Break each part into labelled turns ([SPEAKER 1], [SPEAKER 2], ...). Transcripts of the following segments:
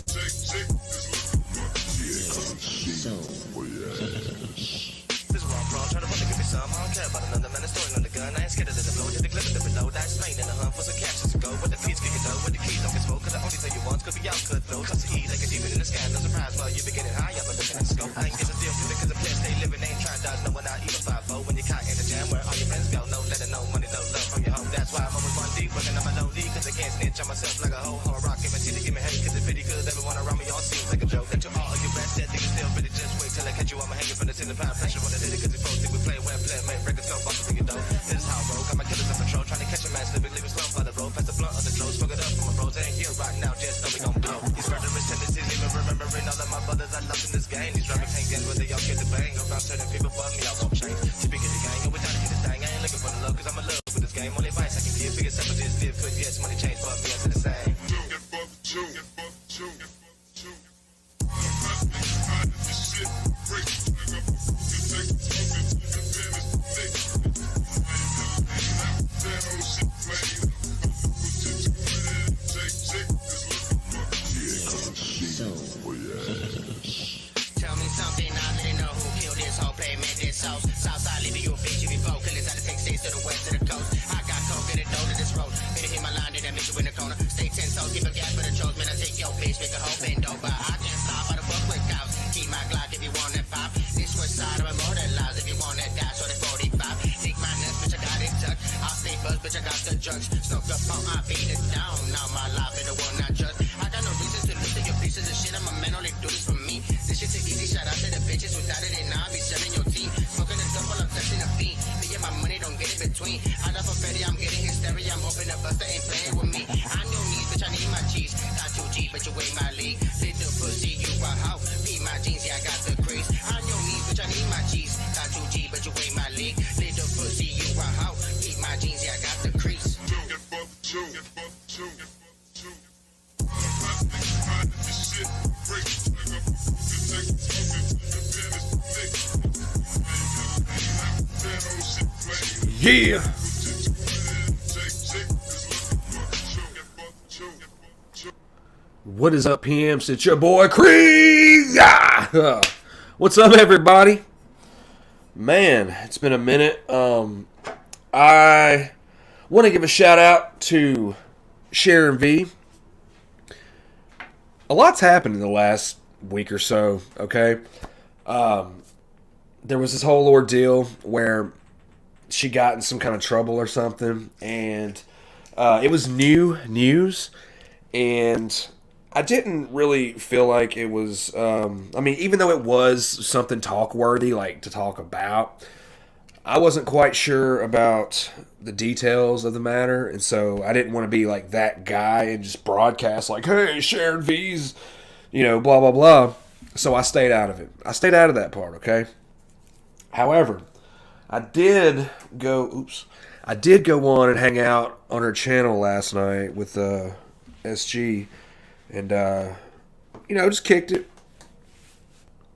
[SPEAKER 1] This is wrong, bro. Try to give me some. I don't care about another man. Story on the gun. I ain't scared of the blow. Hit the clip of the below. That's Spain in the hunt for some cash to go. But the peace kick it though. With the keys don't get smoke. Cause I only tell you once. Could be out, could flow. Toss to eat like a demon in the sky. No surprise while you be getting high. I'm looking at the scope. I ain't get a deal with it. Cause the place they living ain't trying to dodge. No one out even 5-0. When you're caught in the jam where all your friends go. No letter, no money, no love from your home. That's why I'm always one deep. Working on my low D. Cause I can't snitch on myself like a whole hard rock. Give me tea to give me hate. Cause it's pretty good. Everyone around me all seems like a joke. That you all of your best. That niggas still really just wait till I catch you. I'ma hang you from the 10 pound pressure on the city. Cause it's supposed to be playing when play. Make records go box for you though. This is how I roll. Got my killers on patrol. Trying to catch a man slipping. Leaving slow by the road. Pass the blunt of the clothes. Fuck it up from my bros. Ain't here right now. Just know we gon' blow. These murderous tendencies. Even remembering all of my brothers I lost in this game. These rappers ain't getting where they all get the bang. Around certain people above me. I won't change. Speaking of the gang. Always trying to get this thing. I ain't looking for the love. Cause I'm in love with this game. Only advice I can give. Biggest up is live. Could yes. Money change. But me. I say the same.
[SPEAKER 2] Tell me something, I already know who killed this whole play, made this sauce. Southside, leaving you a bitch if you vote. Killers out of 6 states to the west of the coast. I got coke, get it dough to this road. Better hit my line, then I meet you in the corner. Stay 10 toes, keep a gas for the trolls. Man, I take your bitch, make a whole bend over. I can't stop, I don't fuck with cows. Keep my Glock if you want that pop. This west side, I'm immortalized. If you want that dash or that 45. Take my nuts, bitch, I got it tucked. I'll stay buzzed, bitch, I got the drugs. Snuck up on, I beat it down. Now my life is the one I trust. I got no reason to lose to your pieces of shit. I'm a man, only do this for me. This shit's easy, shout out to the bitches without it, and I'll be serving your team. Smoking the stuff while I'm touching the fiend. Me and my money don't get in between. I love a Betty, I'm getting hysteria. I'm hoping the buster ain't playing with me. I know me, bitch, I need my cheese. Got 2G, but you ain't my league. Little pussy, you a hoe. Beat my jeans, yeah, I got the crease. I know me, bitch, I need my cheese. Got 2G, but you ain't my league. Little pussy, you a hoe. Beat my jeans, yeah, I got the crease.
[SPEAKER 3] Yeah. What is up, pimps? It's your boy Creed. Yeah. What's up, everybody? Man, it's been a minute. I want to give a shout out to Sharon V. A lot's happened in the last week or so. Okay, there was this whole ordeal where she got in some kind of trouble or something, and it was new news, and I didn't really feel like it was, even though it was something talk-worthy, like, to talk about, I wasn't quite sure about the details of the matter, and so I didn't want to be, like, that guy and just broadcast, like, hey, Sharon V's, blah, blah, blah, so I stayed out of it. I stayed out of that part, okay? However, I did go on and hang out on her channel last night with SG, and just kicked it.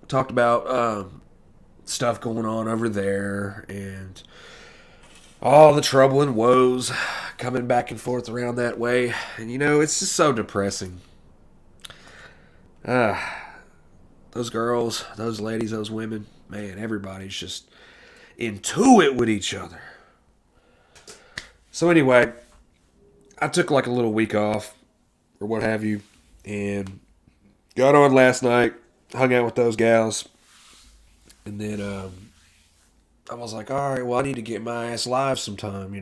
[SPEAKER 3] Talked about stuff going on over there and all the trouble and woes coming back and forth around that way, and it's just so depressing. Those girls, those ladies, those women, man, everybody's just into it with each other. So anyway, I took like a little week off or what have you, and got on last night, hung out with those gals, and then I was like, all right, well, I need to get my ass live sometime,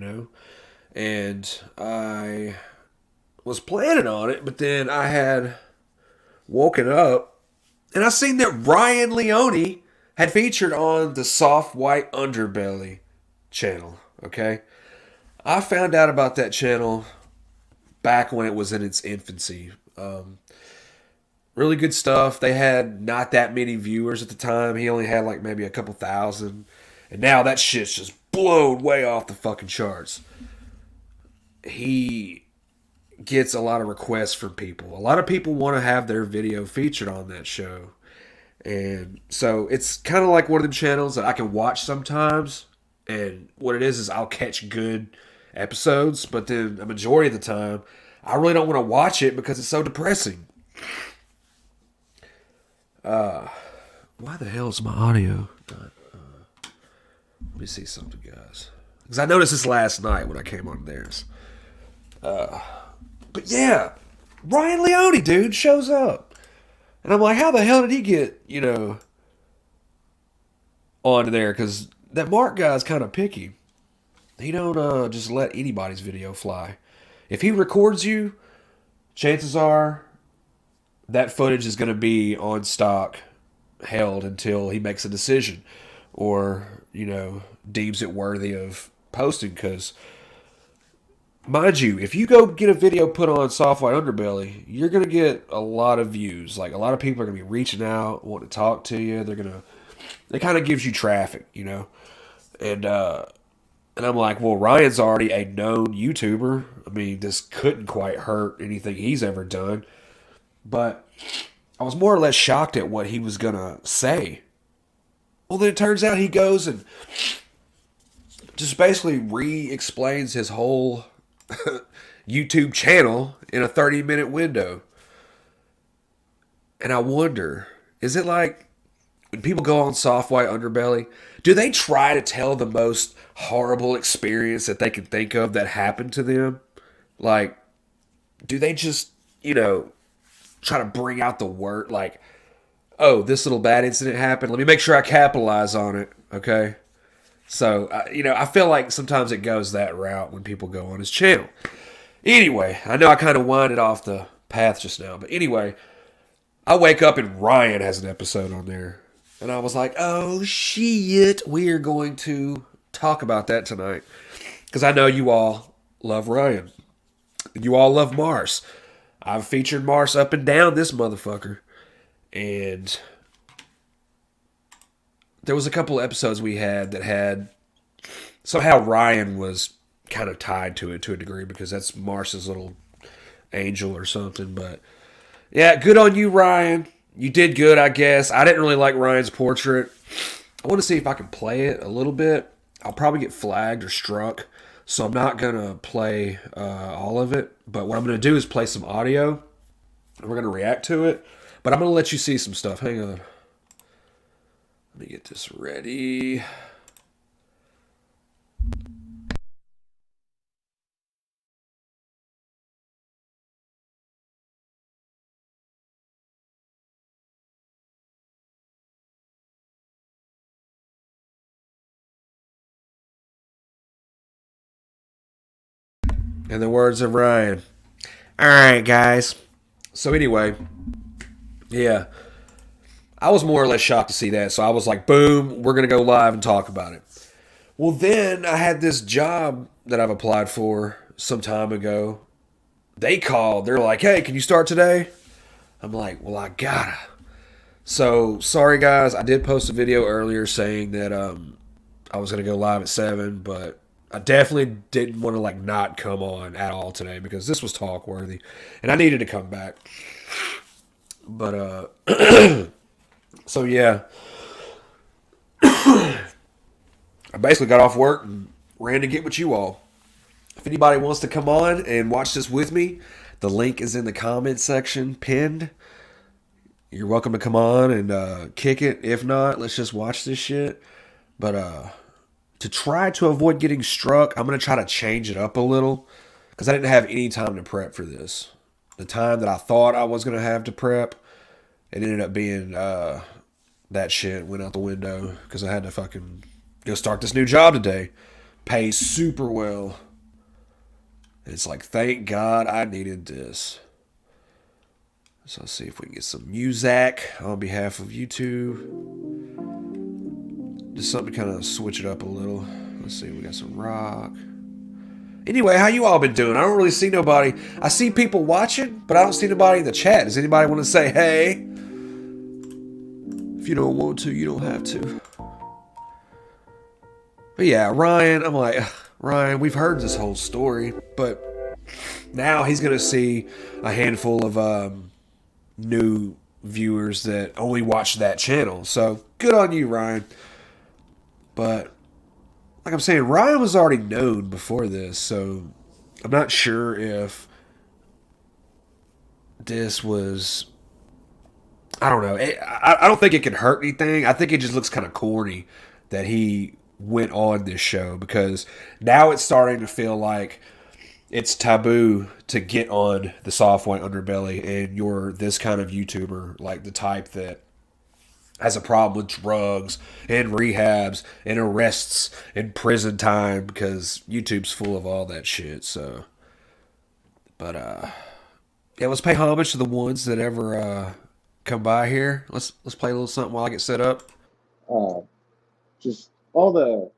[SPEAKER 3] and I was planning on it, but then I had woken up and I seen that Ryan Leone had featured on the Soft White Underbelly channel, okay? I found out about that channel back when it was in its infancy. Really good stuff. They had not that many viewers at the time. He only had like maybe a couple thousand. And now that shit's just blown way off the fucking charts. He gets a lot of requests from people. A lot of people want to have their video featured on that show. And so it's kind of like one of them channels that I can watch sometimes. And what it is I'll catch good episodes. But then a majority of the time, I really don't want to watch it because it's so depressing. Why the hell is my audio not? Let me see something, guys. Because I noticed this last night when I came on theirs. But yeah, Ryan Leone, dude, shows up. And I'm like, how the hell did he get, onto there? Because that Mark guy's kind of picky. He don't just let anybody's video fly. If he records you, chances are that footage is going to be on stock, held until he makes a decision or, deems it worthy of posting. Because, mind you, if you go get a video put on Soft White Underbelly, you're going to get a lot of views. Like, a lot of people are going to be reaching out, wanting to talk to you. It kind of gives you traffic, And I'm like, well, Ryan's already a known YouTuber. I mean, this couldn't quite hurt anything he's ever done. But I was more or less shocked at what he was going to say. Well, then it turns out he goes and just basically re-explains his whole YouTube channel in a 30-minute window. And I wonder, is it like when people go on Soft White Underbelly, do they try to tell the most horrible experience that they can think of that happened to them? Like, do they just, try to bring out the word, like, oh, this little bad incident happened, let me make sure I capitalize on it, okay? So, I feel like sometimes it goes that route when people go on his channel. Anyway, I know I kind of winded off the path just now, but anyway, I wake up and Ryan has an episode on there. And I was like, oh, shit, we are going to talk about that tonight. Because I know you all love Ryan. You all love Mars. I've featured Mars up and down this motherfucker. And there was a couple of episodes we had that had... Somehow Ryan was kind of tied to it to a degree because that's Mars's little angel or something. But yeah, good on you, Ryan. You did good, I guess. I didn't really like Ryan's portrait. I want to see if I can play it a little bit. I'll probably get flagged or struck, so I'm not going to play all of it. But what I'm going to do is play some audio, and we're going to react to it. But I'm going to let you see some stuff. Hang on. Let me get this ready. In the words of Ryan. Alright, guys. So anyway, yeah. I was more or less shocked to see that. So I was like, boom, we're going to go live and talk about it. Well, then I had this job that I've applied for some time ago. They called. They're like, hey, can you start today? I'm like, well, I gotta. So, sorry, guys. I did post a video earlier saying that I was going to go live at 7, but I definitely didn't want to not come on at all today because this was talk worthy and I needed to come back. But so yeah. I basically got off work and ran to get with you all. If anybody wants to come on and watch this with me, the link is in the comment section pinned. You're welcome to come on and kick it. If not, let's just watch this shit. But to try to avoid getting struck, I'm going to try to change it up a little because I didn't have any time to prep for this. The time that I thought I was going to have to prep, it ended up being that shit went out the window because I had to fucking go start this new job today. Pays super well. And it's like, thank God I needed this. So let's see if we can get some music on behalf of YouTube. Just something to kind of switch it up a little. Let's see, we got some rock. Anyway, how you all been doing? I don't really see nobody. I see people watching, but I don't see nobody in the chat. Does anybody want to say hey? If you don't want to, you don't have to. But yeah, Ryan, I'm like, Ryan, we've heard this whole story, but now he's going to see a handful of new viewers that only watch that channel. So good on you, Ryan. But like I'm saying, Ryan was already known before this, so I'm not sure if this was I don't know. I don't think it can hurt anything. I think it just looks kind of corny that he went on this show, because now it's starting to feel like it's taboo to get on the soft white underbelly, and you're this kind of YouTuber, like the type that has a problem with drugs and rehabs and arrests and prison time, because YouTube's full of all that shit. So, but yeah, let's pay homage to the ones that ever come by here. Let's play a little something while I get set up.
[SPEAKER 4] Uh, just all the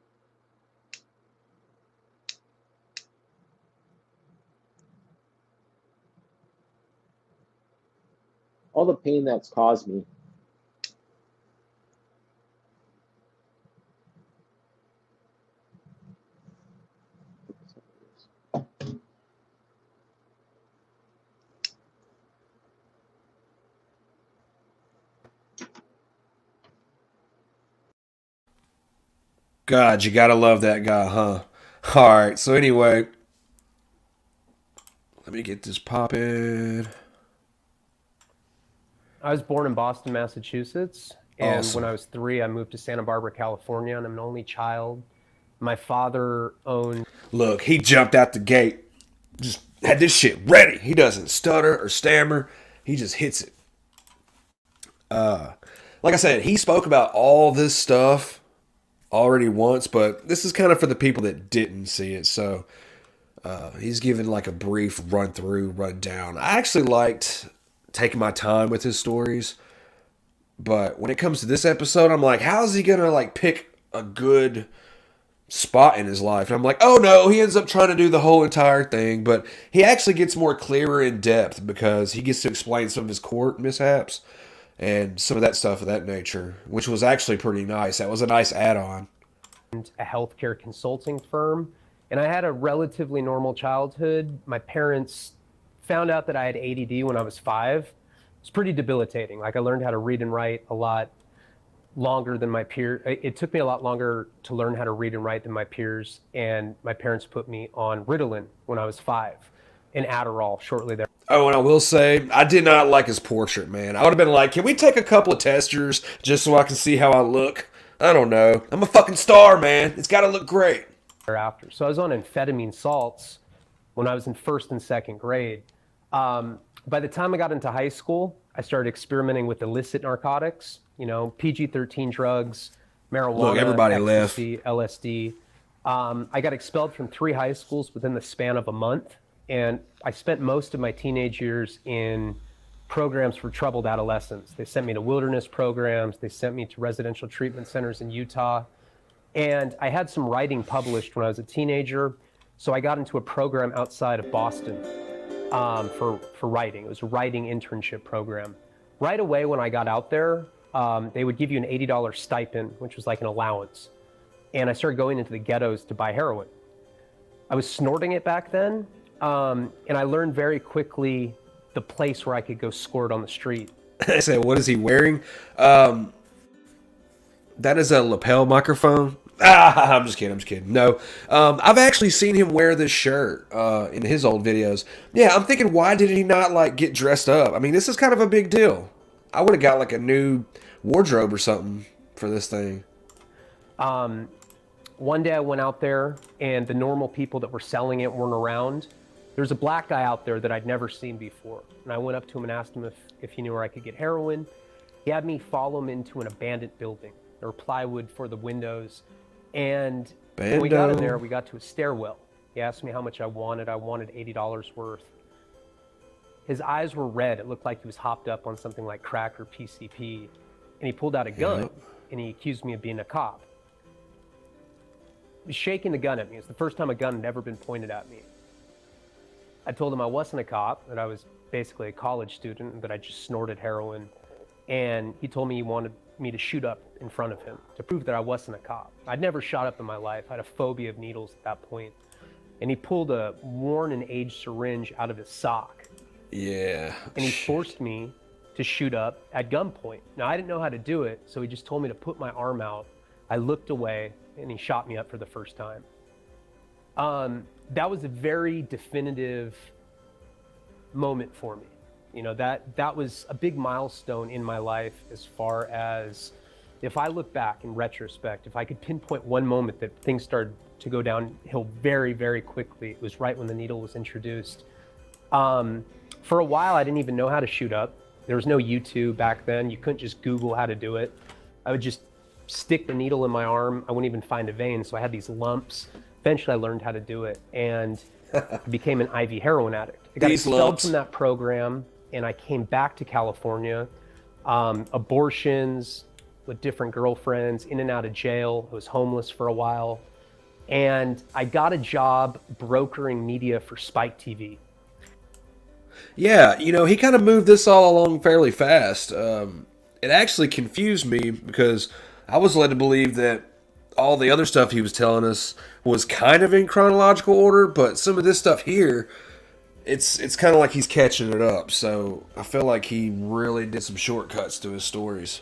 [SPEAKER 4] pain that's caused me.
[SPEAKER 3] God, you gotta love that guy, huh? All right. So anyway, let me get this popping.
[SPEAKER 5] I was born in Boston, Massachusetts, and
[SPEAKER 3] Awesome.
[SPEAKER 5] when I was 3, I moved to Santa Barbara, California, and I'm an only child. My father owned.
[SPEAKER 3] Look, he jumped out the gate, just had this shit ready. He doesn't stutter or stammer. He just hits it. Like I said, he spoke about all this stuff already once, but this is kind of for the people that didn't see it. So he's given like a brief run through, run down. I actually liked taking my time with his stories, but when it comes to this episode, I'm like, how is he gonna like pick a good spot in his life? And I'm like, oh no, he ends up trying to do the whole entire thing, but he actually gets more clearer in depth because he gets to explain some of his court mishaps and some of that stuff of that nature, which was actually pretty nice. That was a nice add-on.
[SPEAKER 5] A healthcare consulting firm, and I had a relatively normal childhood. My parents found out that I had ADD when I was 5. It's pretty debilitating. Like, I learned how to read and write a lot longer than my peers. It took me a lot longer to learn how to read and write than my peers, and my parents put me on Ritalin when I was 5 and Adderall shortly there.
[SPEAKER 3] Oh, and I will say, I did not like his portrait, man. I would have been like, can we take a couple of testers just so I can see how I look? I don't know. I'm a fucking star, man. It's got to look great.
[SPEAKER 5] Thereafter. So I was on amphetamine salts when I was in 1st and 2nd grade. By the time I got into high school, I started experimenting with illicit narcotics, PG-13 drugs, marijuana,
[SPEAKER 3] Look, everybody
[SPEAKER 5] ecstasy, LSD. I got expelled from 3 high schools within the span of a month, and I spent most of my teenage years in programs for troubled adolescents. They sent me to wilderness programs. They sent me to residential treatment centers in Utah. And I had some writing published when I was a teenager, so I got into a program outside of Boston for writing. It was a writing internship program. Right away when I got out there, they would give you an $80 stipend, which was like an allowance. And I started going into the ghettos to buy heroin. I was snorting it back then, and I learned very quickly the place where I could go score it on the street.
[SPEAKER 3] I said, what is he wearing? That is a lapel microphone. I'm just kidding. No, I've actually seen him wear this shirt in his old videos. Yeah, I'm thinking, why did he not like get dressed up? I mean, this is kind of a big deal. I would have got like a new wardrobe or something for this thing.
[SPEAKER 5] One day I went out there, and the normal people that were selling it weren't around. There was a black guy out there that I'd never seen before. And I went up to him and asked him if he knew where I could get heroin. He had me follow him into an abandoned building. There were plywood for the windows. And when we got in there, we got to a stairwell. He asked me how much I wanted. I wanted $80 worth. His eyes were red. It looked like he was hopped up on something like crack or PCP. And he pulled out a gun, and he accused me of being a cop. He was shaking the gun at me. It's the first time a gun had ever been pointed at me. I told him I wasn't a cop, that I was basically a college student, and that I just snorted heroin. And he told me he wanted me to shoot up in front of him to prove that I wasn't a cop. I'd never shot up in my life. I had a phobia of needles at that point. And he pulled a worn and aged syringe out of his sock.
[SPEAKER 3] Yeah.
[SPEAKER 5] And he forced me to shoot up at gunpoint. Now, I didn't know how to do it, so he just told me to put my arm out. I looked away, and he shot me up for the first time. That was a very definitive moment for me. You know, that was a big milestone in my life. As far as, if I look back in retrospect, if I could pinpoint one moment that things started to go downhill very, very quickly, it was right when the needle was introduced. For a while, I didn't even know how to shoot up. There was no YouTube back then. You couldn't just Google how to do it. I would just stick the needle in my arm. I wouldn't even find a vein, so I had these lumps. Eventually, I learned how to do it, and I became an IV heroin addict. I got expelled from that program, and I came back to California. Abortions with different girlfriends, in and out of jail. I was homeless for a while. And I got a job brokering media for Spike TV.
[SPEAKER 3] Yeah, you know, he kind of moved this all along fairly fast. It actually confused me because I was led to believe that all the other stuff he was telling us was kind of in chronological order, but some of this stuff here, it's kind of like he's catching it up. So I feel like he really did some shortcuts to his stories.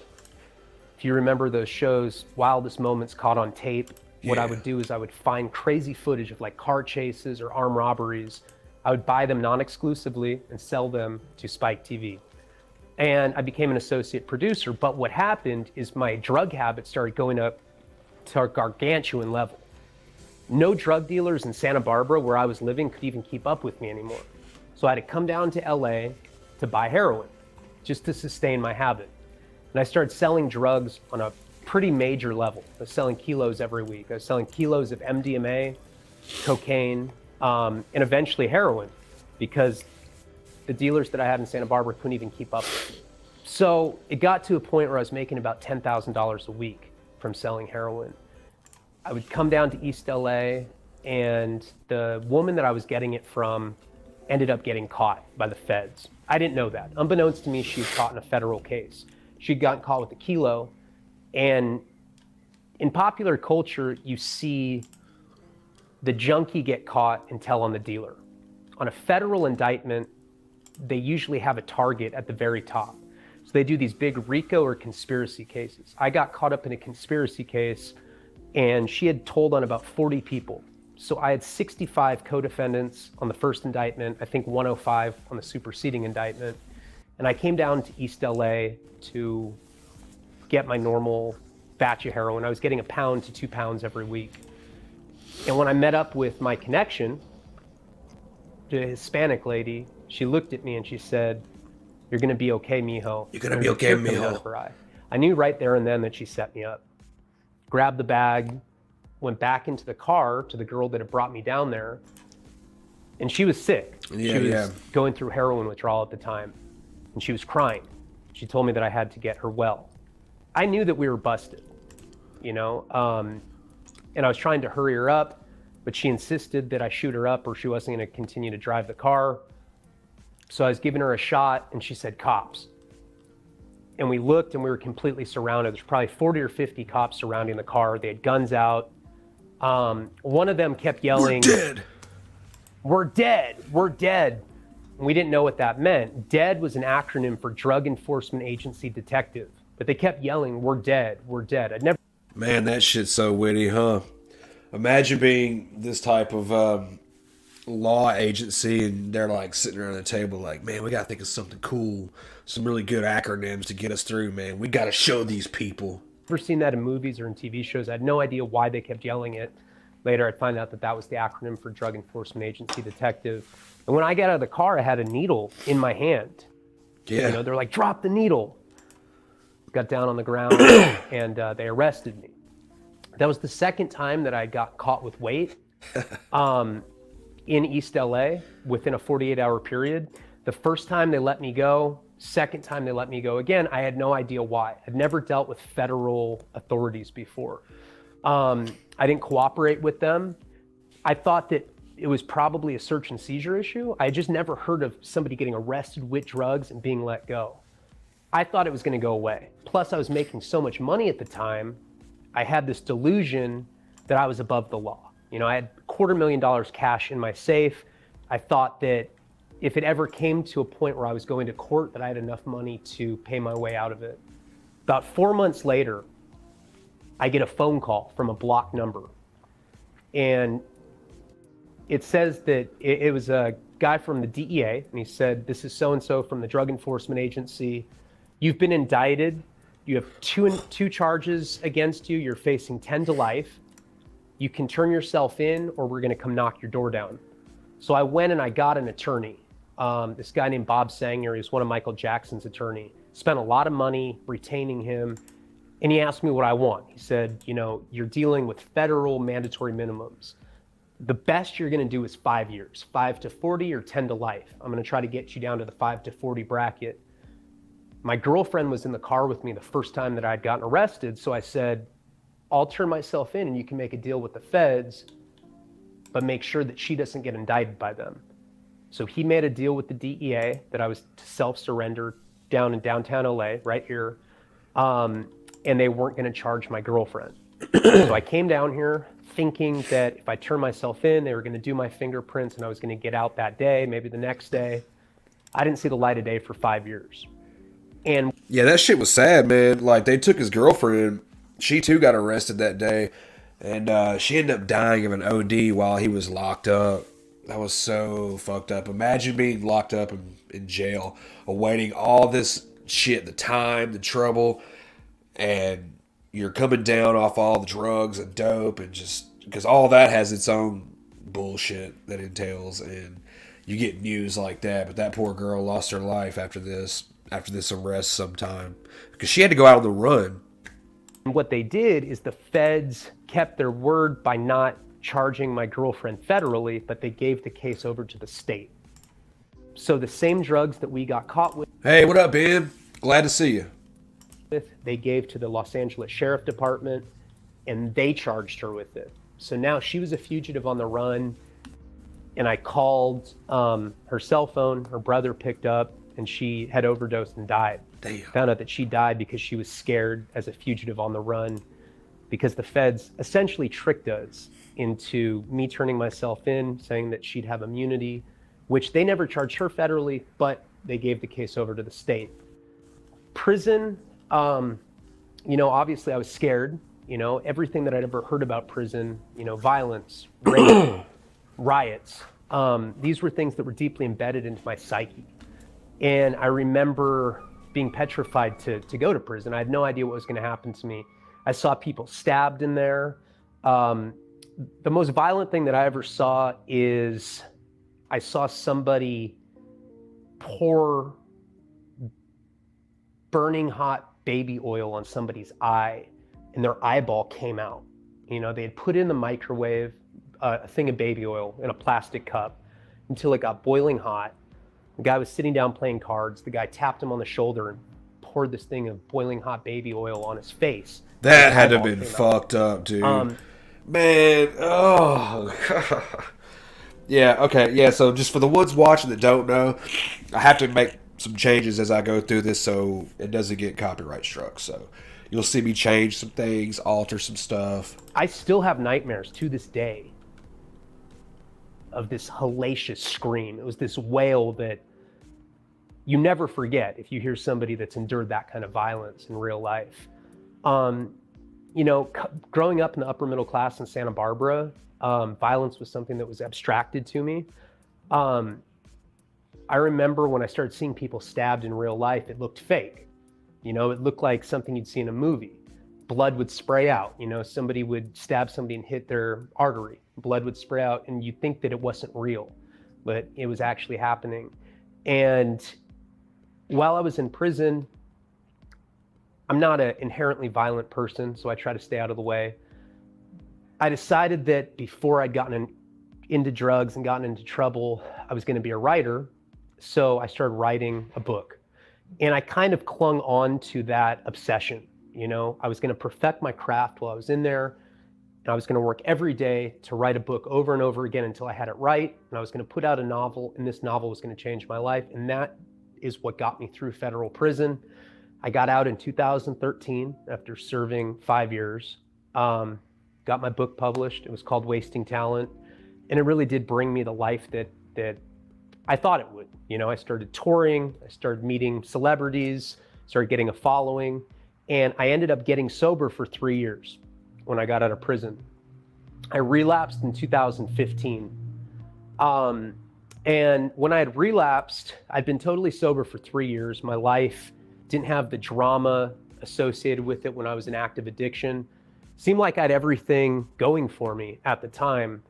[SPEAKER 5] If you remember those shows, Wildest Moments Caught on Tape, what I
[SPEAKER 3] Yeah.
[SPEAKER 5] would do is I would find crazy footage of like car chases or armed robberies. I would buy them non-exclusively and sell them to Spike TV. And I became an associate producer. But what happened is my drug habit started going up to a gargantuan level. No drug dealers in Santa Barbara, where I was living, could even keep up with me anymore. So I had to come down to LA to buy heroin just to sustain my habit. And I started selling drugs on a pretty major level. I was selling kilos every week. I was selling kilos of MDMA, cocaine, and eventually heroin, because the dealers that I had in Santa Barbara couldn't even keep up with me. So it got to a point where I was making about $10,000 a week from selling heroin. I would come down to East LA, and the woman that I was getting it from ended up getting caught by the feds. I didn't know that. Unbeknownst to me, she was caught in a federal case. She'd gotten caught with a kilo. And in popular culture, you see the junkie get caught and tell on the dealer. On a federal indictment, they usually have a target at the very top. So they do these big RICO or conspiracy cases. I got caught up in a conspiracy case, and she had told on about 40 people. So I had 65 co-defendants on the first indictment, I think 105 on the superseding indictment. And I came down to East LA to get my normal batch of heroin. I was getting 1 pound to 2 pounds every week. And when I met up with my connection, the Hispanic lady, she looked at me and she said, "You're gonna be okay, mijo."
[SPEAKER 3] You're gonna be okay,
[SPEAKER 5] Tear coming out of her eye. I knew right there and then that she set me up. Grabbed the bag, went back into the car to the girl that had brought me down there, and she was sick. She was going through heroin withdrawal at the time, and she was crying. She told me that I had to get her well. I knew that we were busted, you know, and I was trying to hurry her up, but she insisted that I shoot her up or she wasn't going to continue to drive the car. So I was giving her a shot, and she said, "Cops." And we looked, and we were completely surrounded. There's probably 40 or 50 cops surrounding the car. They had guns out. One of them kept yelling,
[SPEAKER 3] "We're dead.
[SPEAKER 5] We're dead. We're dead." And we didn't know what that meant. DEAD was an acronym for Drug Enforcement Agency Detective. But they kept yelling, "We're dead. We're dead." I'd never.
[SPEAKER 3] Man, that shit's so witty, huh? Imagine being this type of law agency, and they're like sitting around the table like, "Man, we gotta think of something cool, some really good acronyms to get us through, man. We gotta show these people."
[SPEAKER 5] Never seen that in movies or in TV shows. I had no idea why they kept yelling it. Later, I'd find out that that was the acronym for Drug Enforcement Agency Detective. And when I got out of the car, I had a needle in my hand.
[SPEAKER 3] Yeah.
[SPEAKER 5] You know, they're like, "Drop the needle." Got down on the ground, and they arrested me. That was the second time that I got caught with weight in East LA within a 48-hour period. The first time they let me go, second time they let me go again, I had no idea why. I'd never dealt with federal authorities before. I didn't cooperate with them. I thought that it was probably a search and seizure issue. I had just never heard of somebody getting arrested with drugs and being let go. I thought it was going to go away. Plus, I was making so much money at the time, I had this delusion that I was above the law. You know, I had $250,000 cash in my safe. I thought that if it ever came to a point where I was going to court, that I had enough money to pay my way out of it. About 4 months later, I get a phone call from a blocked number. And it says that it was a guy from the DEA, and he said, "This is so-and-so from the Drug Enforcement Agency. You've been indicted. You have two charges against you. You're facing 10 to life. You can turn yourself in, or we're going to come knock your door down." So I went and I got an attorney. This guy named Bob Sanger. He was one of Michael Jackson's attorney. Spent a lot of money retaining him. And he asked me what I want. He said, you're dealing with federal mandatory minimums. The best you're going to do is 5 years, 5 to 40 or 10 to life. I'm going to try to get you down to the 5 to 40 bracket. My girlfriend was in the car with me the first time that I'd gotten arrested. So I said, I'll turn myself in and you can make a deal with the feds, but make sure that she doesn't get indicted by them. So he made a deal with the DEA that I was to self-surrender down in downtown LA, right here. And they weren't going to charge my girlfriend. So I came down here thinking that if I turned myself in, they were going to do my fingerprints and I was going to get out that day, maybe the next day. I didn't see the light of day for 5 years. And
[SPEAKER 3] Yeah, that shit was sad, man. Like, they took his girlfriend. She, too, got arrested that day. And she ended up dying of an OD while he was locked up. That was so fucked up. Imagine being locked up in jail, awaiting all this shit, the time, the trouble, and you're coming down off all the drugs and dope, and just because all that has its own bullshit that entails, and you get news like that. But that poor girl lost her life after this arrest sometime because she had to go out on the run.
[SPEAKER 5] what they did is the feds kept their word by not charging my girlfriend federally, but they gave the case over to the state. So the same drugs that we got caught with,
[SPEAKER 3] Hey, what up, Ben? Glad to see you.
[SPEAKER 5] they gave to the Los Angeles Sheriff Department, and they charged her with it. So now she was a fugitive on the run, and I called her cell phone. Her brother picked up, and she had overdosed and died.
[SPEAKER 3] Damn.
[SPEAKER 5] Found out that she died because she was scared as a fugitive on the run, because the feds essentially tricked us into me turning myself in, saying that she'd have immunity, which they never charged her federally, but they gave the case over to the state. Prison, obviously I was scared, everything that I'd ever heard about prison, violence, rape, riots. These were things that were deeply embedded into my psyche. And I remember being petrified to go to prison. I had no idea what was going to happen to me. I saw people stabbed in there. The most violent thing that I ever saw is I saw somebody pour burning hot baby oil on somebody's eye, and their eyeball came out. They had put in the microwave a thing of baby oil in a plastic cup until it got boiling hot. The guy was sitting down playing cards. The guy tapped him on the shoulder and poured this thing of boiling hot baby oil on his face.
[SPEAKER 3] That had to have been fucked up, dude. Man, oh. Yeah, okay, yeah, so just for the ones watching that don't know, I have to make some changes as I go through this so it doesn't get copyright struck. So you'll see me change some things, alter some stuff.
[SPEAKER 5] I still have nightmares to this day of this hellacious scream. It was this wail that you never forget if you hear somebody that's endured that kind of violence in real life. Growing up in the upper middle class in Santa Barbara, violence was something that was abstracted to me. I remember when I started seeing people stabbed in real life, it looked fake. It looked like something you'd see in a movie. Blood would spray out. Somebody would stab somebody and hit their artery. Blood would spray out, and you'd think that it wasn't real, but it was actually happening. And while I was in prison, I'm not an inherently violent person, so I try to stay out of the way. I decided that before I'd gotten into drugs and gotten into trouble, I was going to be a writer. So I started writing a book, and I kind of clung on to that obsession. I was going to perfect my craft while I was in there, and I was going to work every day to write a book over and over again until I had it right. And I was going to put out a novel, and this novel was going to change my life. And that is what got me through federal prison. I got out in 2013 after serving 5 years, got my book published. It was called Wasting Talent. And it really did bring me the life that I thought it would. I started touring, I started meeting celebrities, started getting a following, and I ended up getting sober for 3 years when I got out of prison. I relapsed in 2015. And when I had relapsed, I'd been totally sober for 3 years. My life didn't have the drama associated with it when I was in active addiction. Seemed like I had everything going for me at the time.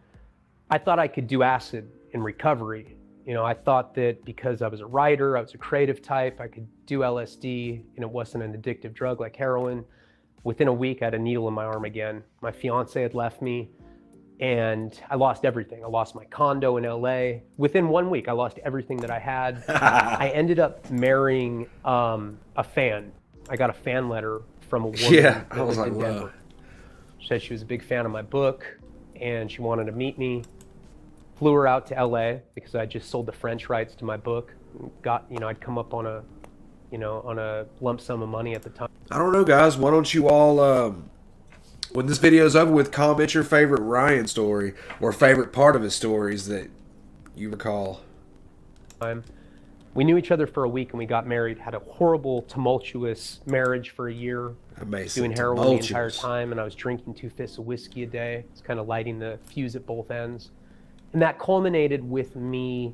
[SPEAKER 5] I thought I could do acid in recovery. You know, I thought that because I was a writer, I was a creative type, I could do LSD and it wasn't an addictive drug like heroin. Within a week, I had a needle in my arm again. My fiance had left me and I lost everything. I lost my condo in LA. Within 1 week, I lost everything that I had. I ended up marrying a fan. I got a fan letter from a woman
[SPEAKER 3] Yeah, I
[SPEAKER 5] that
[SPEAKER 3] was
[SPEAKER 5] lived
[SPEAKER 3] like,
[SPEAKER 5] in
[SPEAKER 3] wow.
[SPEAKER 5] Denver. She said she was a big fan of my book and she wanted to meet me. Flew her out to LA because I just sold the French rights to my book. Got, you know, I'd come up on a, you know, on a lump sum of money at the time.
[SPEAKER 3] I don't know, guys. Why don't you all, when this video's over with, comment your favorite Ryan story or favorite part of his stories that you recall.
[SPEAKER 5] We knew each other for a week and we got married. Had a horrible, tumultuous marriage for a year.
[SPEAKER 3] Amazing.
[SPEAKER 5] Doing heroin the entire
[SPEAKER 3] Tumultuous.
[SPEAKER 5] time, and I was drinking 2 fists of whiskey a day. It's kind of lighting the fuse at both ends. And that culminated with me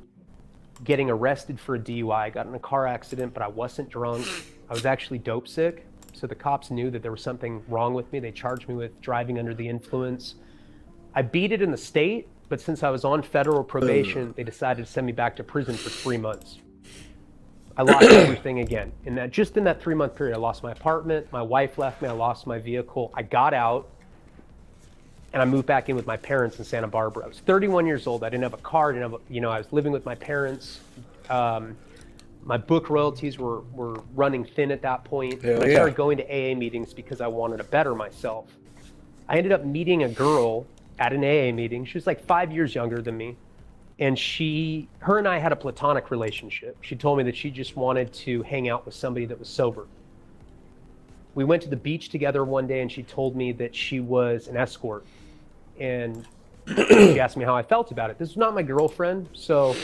[SPEAKER 5] getting arrested for a DUI. I got in a car accident, but I wasn't drunk. I was actually dope sick. So the cops knew that there was something wrong with me. They charged me with driving under the influence. I beat it in the state, but since I was on federal probation, they decided to send me back to prison for 3 months. I lost everything again. Just in that 3-month period, I lost my apartment, my wife left me, I lost my vehicle. I got out and I moved back in with my parents in Santa Barbara. I was 31 years old. I didn't have a car, I was living with my parents. My book royalties were running thin at that point.
[SPEAKER 3] Hell
[SPEAKER 5] I
[SPEAKER 3] yeah.
[SPEAKER 5] started going to AA meetings because I wanted to better myself. I ended up meeting a girl at an AA meeting. She was like 5 years younger than me. And her and I had a platonic relationship. She told me that she just wanted to hang out with somebody that was sober. We went to the beach together one day and she told me that she was an escort. And she asked me how I felt about it. This is not my girlfriend, so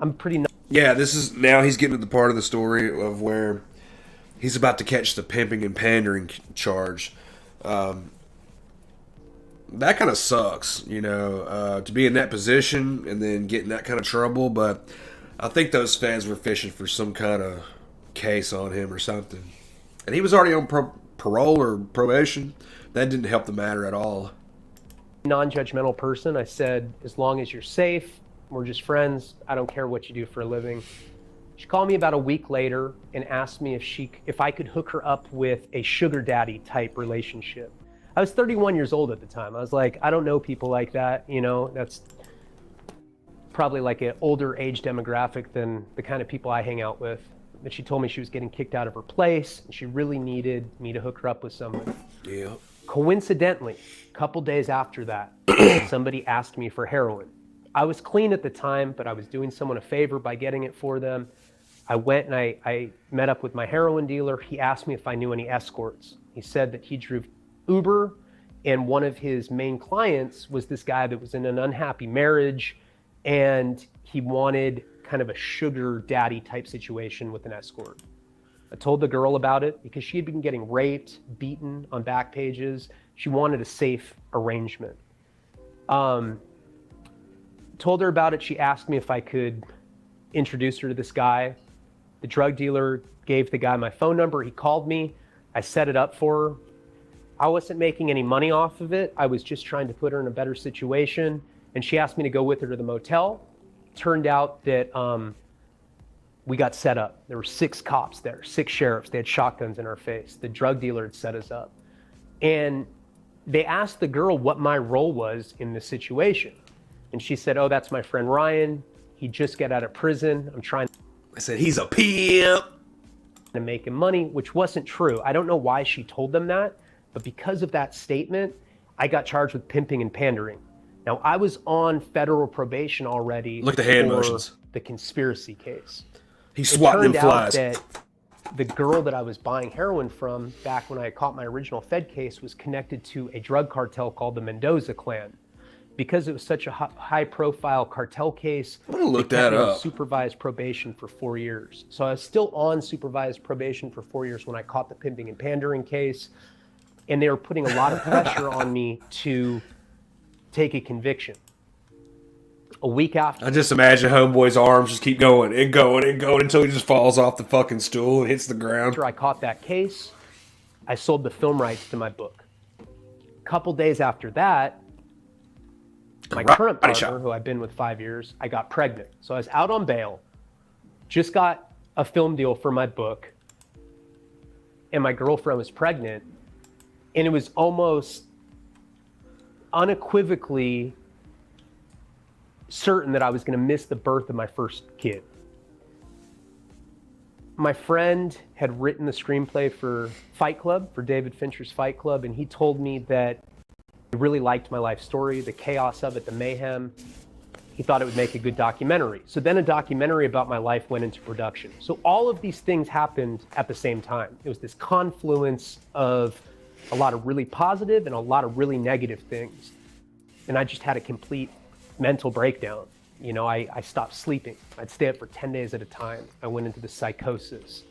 [SPEAKER 5] I'm pretty...
[SPEAKER 3] Yeah, now he's getting to the part of the story of where he's about to catch the pimping and pandering charge. That kind of sucks, you know, to be in that position and then get in that kind of trouble. But I think those feds were fishing for some kind of case on him or something. And he was already on parole or probation. That didn't help the matter at all.
[SPEAKER 5] non-judgmental person. I said, as long as you're safe, we're just friends. I don't care what you do for a living. She called me about a week later and asked me if I could hook her up with a sugar daddy type relationship. I was 31 years old at the time. I was like, I don't know people like that. You know, that's probably like an older age demographic than the kind of people I hang out with. But she told me she was getting kicked out of her place and she really needed me to hook her up with someone.
[SPEAKER 3] Yeah.
[SPEAKER 5] Coincidentally, a couple days after that, somebody asked me for heroin. I was clean at the time, but I was doing someone a favor by getting it for them. I went and I met up with my heroin dealer. He asked me if I knew any escorts. He said that he drove Uber, and one of his main clients was this guy that was in an unhappy marriage, and he wanted kind of a sugar daddy type situation with an escort. I told the girl about it because she had been getting raped, beaten on back pages. She wanted a safe arrangement. Told her about it. She asked me if I could introduce her to this guy. The drug dealer gave the guy my phone number. He called me. I set it up for her. I wasn't making any money off of it. I was just trying to put her in a better situation. And she asked me to go with her to the motel. Turned out that we got set up. There were 6 cops there, 6 sheriffs. They had shotguns in our face. The drug dealer had set us up. And they asked the girl what my role was in this situation. And she said, oh, that's my friend Ryan. He just got out of prison. I'm trying
[SPEAKER 3] I said, he's a pimp.
[SPEAKER 5] to make him money, which wasn't true. I don't know why she told them that, but because of that statement, I got charged with pimping and pandering. Now, I was on federal probation already.
[SPEAKER 3] Look at the hand
[SPEAKER 5] for
[SPEAKER 3] motions.
[SPEAKER 5] the conspiracy case.
[SPEAKER 3] He's
[SPEAKER 5] It
[SPEAKER 3] swatting them
[SPEAKER 5] turned out
[SPEAKER 3] flies.
[SPEAKER 5] that the girl that I was buying heroin from back when I caught my original Fed case was connected to a drug cartel called the Mendoza Clan. Because it was such a high-profile cartel case,
[SPEAKER 3] I'm gonna look
[SPEAKER 5] they kept
[SPEAKER 3] that
[SPEAKER 5] me on
[SPEAKER 3] up.
[SPEAKER 5] supervised probation for 4 years. So I was still on supervised probation for 4 years when I caught the pimping and pandering case, and they were putting a lot of pressure on me to take a conviction. A week after
[SPEAKER 3] I just imagine Homeboy's arms just keep going and going and going until he just falls off the fucking stool and hits the ground.
[SPEAKER 5] I caught that case, I sold the film rights to my book. A couple days after that, my current partner, who I've been with 5 years, I got pregnant. So I was out on bail, just got a film deal for my book, and my girlfriend was pregnant, and it was almost unequivocally certain that I was going to miss the birth of my first kid. My friend had written the screenplay for Fight Club, for David Fincher's Fight Club, and he told me that he really liked my life story, the chaos of it, the mayhem. He thought it would make a good documentary. So then a documentary about my life went into production. So all of these things happened at the same time. It was this confluence of a lot of really positive and a lot of really negative things. And I just had a complete mental breakdown. You know, I stopped sleeping. I'd stay up for 10 days at a time. I went into the psychosis.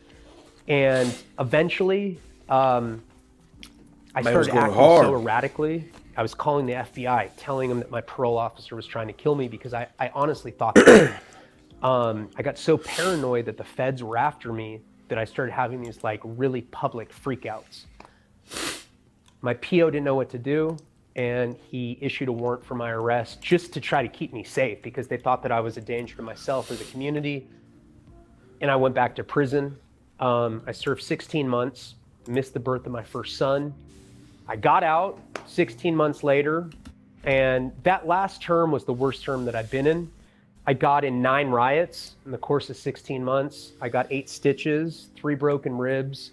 [SPEAKER 5] And eventually, I started acting so erratically. I was calling the FBI, telling them that my parole officer was trying to kill me because I honestly thought that. I got so paranoid that the feds were after me that I started having these like really public freakouts. My PO didn't know what to do, and he issued a warrant for my arrest just to try to keep me safe because they thought that I was a danger to myself or the community. And I went back to prison. I served 16 months, missed the birth of my first son. I got out 16 months later, and that last term was the worst term that I've been in. I got in 9 riots in the course of 16 months. I got 8 stitches, 3 broken ribs.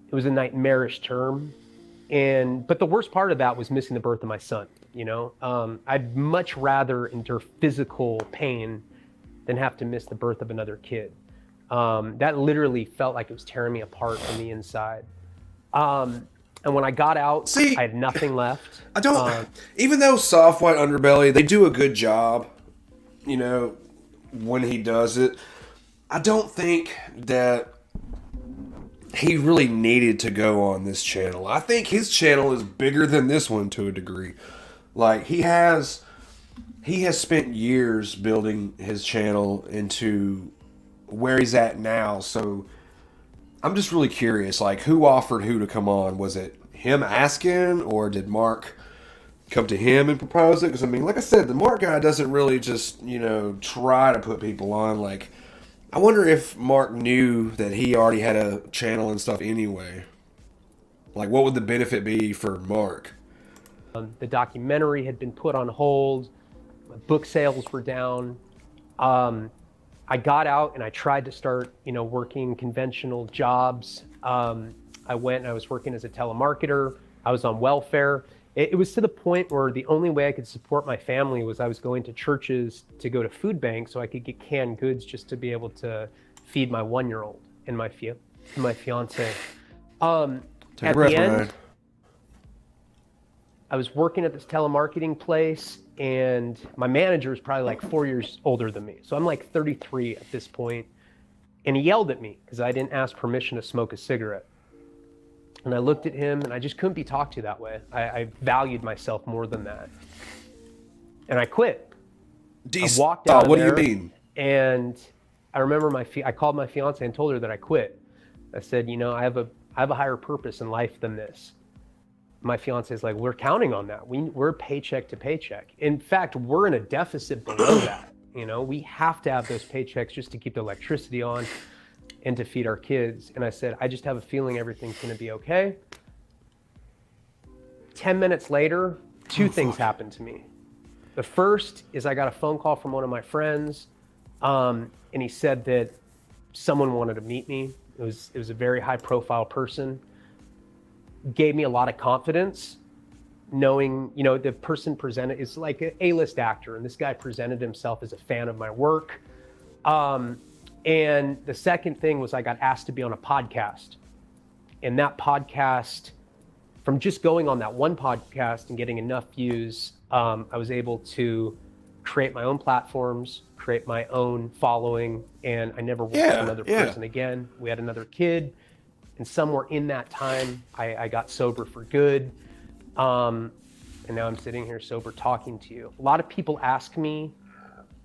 [SPEAKER 5] It was a nightmarish term. But the worst part of that was missing the birth of my son. You know, I'd much rather endure physical pain than have to miss the birth of another kid. That literally felt like it was tearing me apart from the inside. And when I got out, I had nothing left.
[SPEAKER 3] I don't, even though Soft White Underbelly, they do a good job, you know, when he does it, I don't think that he really needed to go on this channel. I think his channel is bigger than this one to a degree. Like, he has spent years building his channel into where he's at now. So I'm just really curious, like, who offered who to come on? Was it him asking, or did Mark come to him and propose it? Because, I mean, like I said, the Mark guy doesn't really just, you know, try to put people on. Like, I wonder if Mark knew that he already had a channel and stuff anyway. Like, what would the benefit be for Mark?
[SPEAKER 5] The documentary had been put on hold. My book sales were down. I got out and I tried to start, you know, working conventional jobs. I went and I was working as a telemarketer. I was on welfare. It was to the point where the only way I could support my family was I was going to churches to go to food banks so I could get canned goods just to be able to feed my 1-year-old and my fiance. At the end, I was working at this telemarketing place, and my manager was probably like 4 years older than me. So I'm like 33 at this point, and he yelled at me because I didn't ask permission to smoke a cigarette. And I looked at him, and I just couldn't be talked to that way. I valued myself more than that. And I quit. I walked out
[SPEAKER 3] what
[SPEAKER 5] there,
[SPEAKER 3] do you mean?
[SPEAKER 5] And I remember I called my fiance and told her that I quit. I said, you know, I have a higher purpose in life than this. My fiance is like, we're counting on that. We're paycheck to paycheck. In fact, we're in a deficit below that. You know, we have to have those paychecks just to keep the electricity on and to feed our kids. And I said, I just have a feeling everything's going to be okay. 10 minutes later, 2 things happened to me. The first is I got a phone call from one of my friends, and he said that someone wanted to meet me. It was a very high profile person. Gave me a lot of confidence, knowing, you know, the person presented is like an A-list actor, and this guy presented himself as a fan of my work. And the second thing was I got asked to be on a podcast. And that podcast, from just going on that one podcast and getting enough views, I was able to create my own platforms, create my own following, and I never worked with another person again. We had another kid, and somewhere in that time, I got sober for good. and now I'm sitting here sober talking to you. A lot of people ask me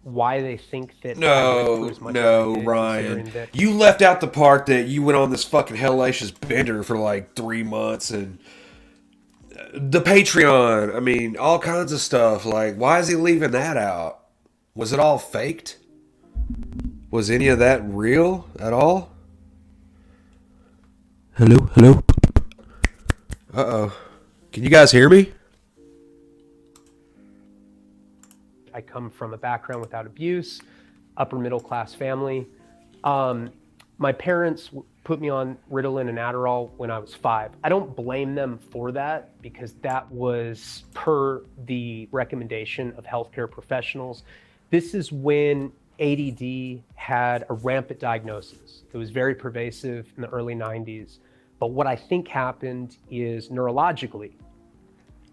[SPEAKER 5] why they think that I went through as much as I did,
[SPEAKER 3] Ryan.
[SPEAKER 5] considering that
[SPEAKER 3] You left out the part that you went on this fucking hellacious bender for like 3 months and the Patreon. I mean, all kinds of stuff. Like, why is he leaving that out? Was it all faked? Was any of that real at all? Hello? Uh-oh. Can you guys hear me?
[SPEAKER 5] I come from a background without abuse, upper middle class family. My parents put me on Ritalin and Adderall when I was 5. I don't blame them for that because that was per the recommendation of healthcare professionals. This is when ADD had a rampant diagnosis. It was very pervasive in the early 90s. But what I think happened is neurologically,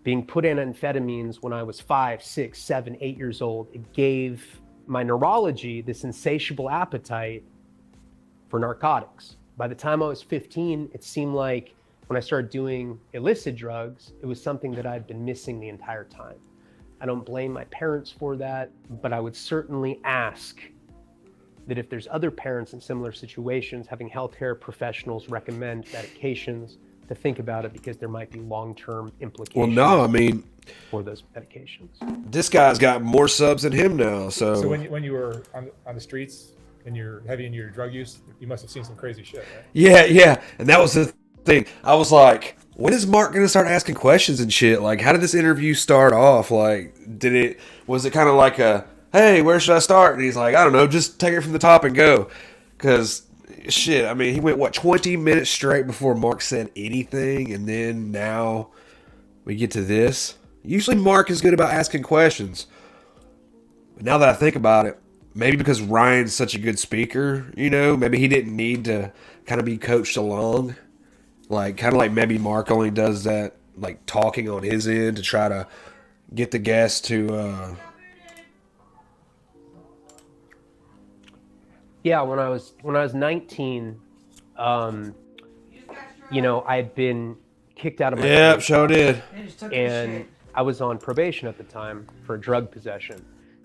[SPEAKER 5] being put in amphetamines when I was 5, 6, 7, 8 years old, it gave my neurology this insatiable appetite for narcotics. By the time I was 15, it seemed like when I started doing illicit drugs, it was something that I'd been missing the entire time. I don't blame my parents for that, but I would certainly ask that if there's other parents in similar situations, having healthcare professionals recommend medications, to think about it because there might be long-term implications.
[SPEAKER 3] Well, no, I mean,
[SPEAKER 5] for those medications.
[SPEAKER 3] This guy's got more subs than him now.
[SPEAKER 6] So when you were on the streets and you're heavy in your drug use, you must have seen some crazy shit, right?
[SPEAKER 3] Yeah. And that was the thing. I was like, when is Mark going to start asking questions and shit? Like, how did this interview start off? Like, was it kind of like a, hey, where should I start? And he's like, I don't know, just take it from the top and go. Because, shit, I mean, he went, 20 minutes straight before Mark said anything, and then now we get to this. Usually Mark is good about asking questions. But now that I think about it, maybe because Ryan's such a good speaker, maybe he didn't need to kind of be coached along. Like, kind of like maybe Mark only does that, like, talking on his end to try to get the guests to...
[SPEAKER 5] Yeah, when I was 19, I had been kicked out of my
[SPEAKER 3] Yep, sure did.
[SPEAKER 5] and I was on probation at the time for drug possession.